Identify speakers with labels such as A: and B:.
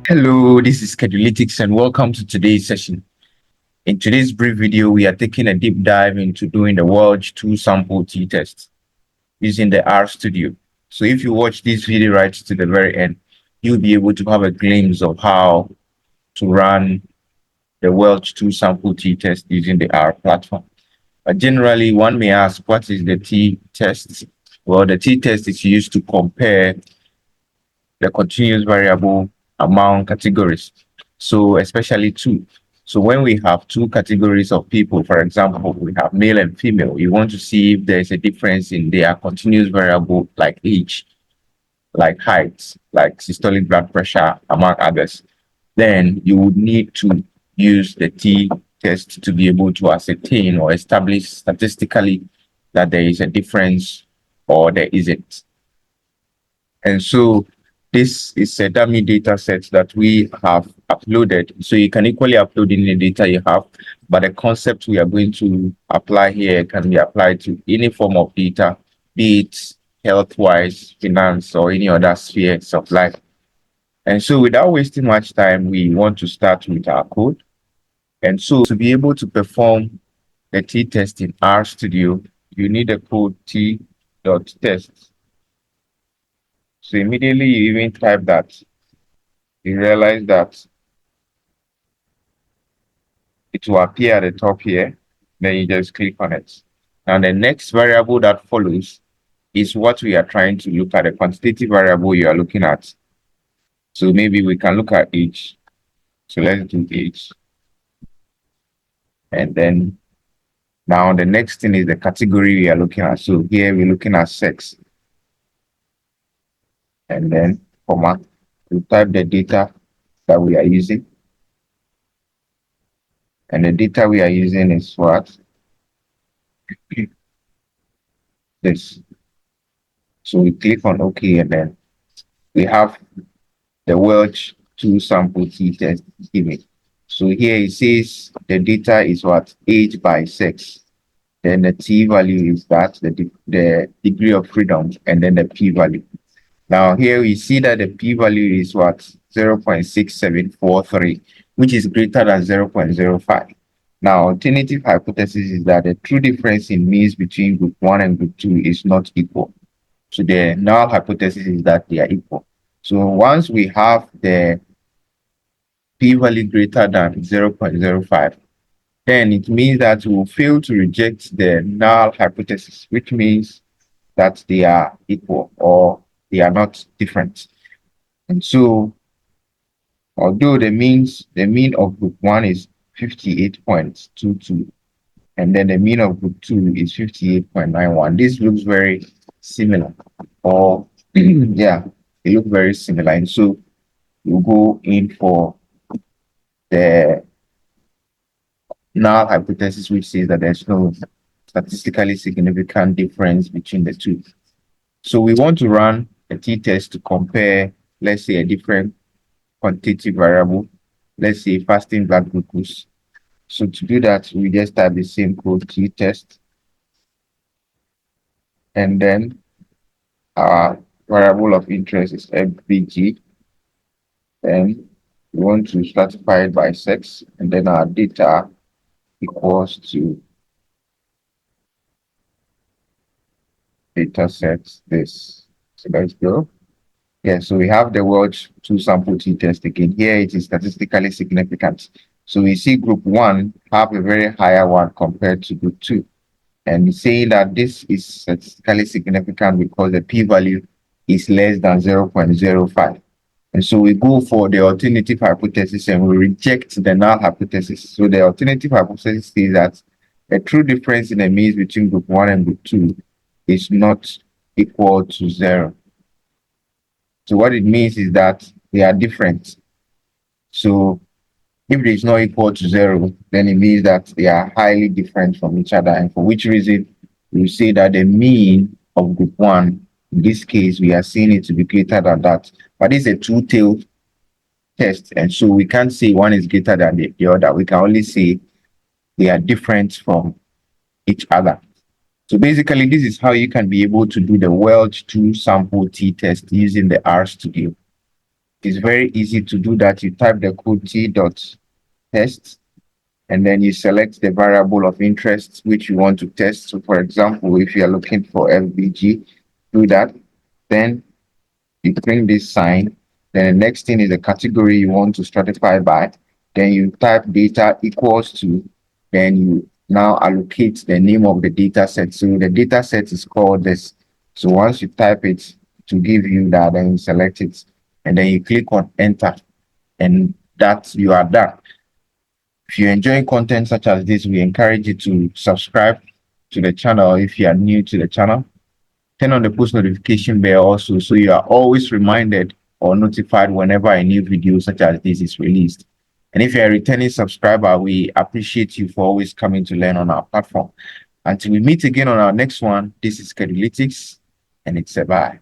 A: Hello, this is Schedulytics and welcome to today's session. In today's brief video, we are taking a deep dive into doing the Welch Two sample t-test using the R Studio. So if you watch this video right to the very end, you'll be able to have a glimpse of how to run the Welch Two sample t-test using the R platform. But generally, one may ask, what is the t-test? Well, the t-test is used to compare the continuous variable among categories. So especially two. So when we have two categories of people, for example, we have male and female, you want to see if there's a difference in their continuous variable like age, like height, like systolic blood pressure, among others. Then you would need to use the t-test to be able to ascertain or establish statistically that there is a difference or there isn't. And so this is a dummy data set that we have uploaded. So you can equally upload any data you have, but the concept we are going to apply here can be applied to any form of data, be it health-wise, finance, or any other spheres of life. And so without wasting much time, we want to start with our code. And so to be able to perform the t-test in R Studio, you need a code t.test. So immediately you even type that, you realize that it will appear at the top here. Then you just click on it. Now the next variable that follows is what we are trying to look at, the quantitative variable you are looking at. So maybe we can look at age. So let's do age. And then now the next thing is the category we are looking at. So here we're looking at sex. And then comma, we type the data that we are using. And the data we are using is what? This. So we click on OK, and then we have the Welch Two sample t-test given. So here it says the data is what? Age by sex. Then the t value is that, the degree of freedom, and then the p value. Now here we see that the p value is what? 0.6743, which is greater than 0.05. Now, alternative hypothesis is that the true difference in means between group 1 and group 2 is not equal. So the null hypothesis is that they are equal. So once we have the p-value greater than 0.05, then it means that we will fail to reject the null hypothesis, which means that they are equal or they are not different. And so, although the mean of group 1 is 58.22, and then the mean of group 2 is 58.91, this looks very similar, or yeah, they look very similar. And so we'll go in for the null hypothesis, which says that there's no statistically significant difference between the two. So we want to run a t-test to compare, let's say, a different quantitative variable, let's say fasting blood glucose. So to do that, we just type the same code t-test, and then our variable of interest is FBG. Then we want to stratify it by sex, and then our data equals to data sets this. So let's go. Yeah, so we have the Welch Two sample t-test again. Here it is statistically significant. So we see group 1 have a very higher one compared to group 2. And saying that this is statistically significant because the p-value is less than 0.05. And so we go for the alternative hypothesis and we reject the null hypothesis. So the alternative hypothesis says that the true difference in the means between group 1 and group 2 is not equal to 0. So what it means is that they are different. So if it is not equal to 0, then it means that they are highly different from each other. And for which reason, we say that the mean of group 1, in this case, we are seeing it to be greater than that. But it's a two-tailed test. And so we can't say one is greater than the other. We can only say they are different from each other. So basically, this is how you can be able to do the Welch Two sample t-test using the R Studio. It's very easy to do that. You type the code t.test, and then you select the variable of interest which you want to test. So for example, if you are looking for FBG, do that. Then you print this sign. Then the next thing is the category you want to stratify by. Then you type data equals to, then you now allocate the name of the data set. So the data set is called this. So once you type it to give you that, then you select it, and then you click on enter, and that you are done. If you're enjoying content such as this, we encourage you to subscribe to the channel if you are new to the channel. Turn on the post notification bell also, so you are always reminded or notified whenever a new video such as this is released. And if you're a returning subscriber, we appreciate you for always coming to learn on our platform. Until we meet again on our next one, this is Schedulytics, and it's a bye.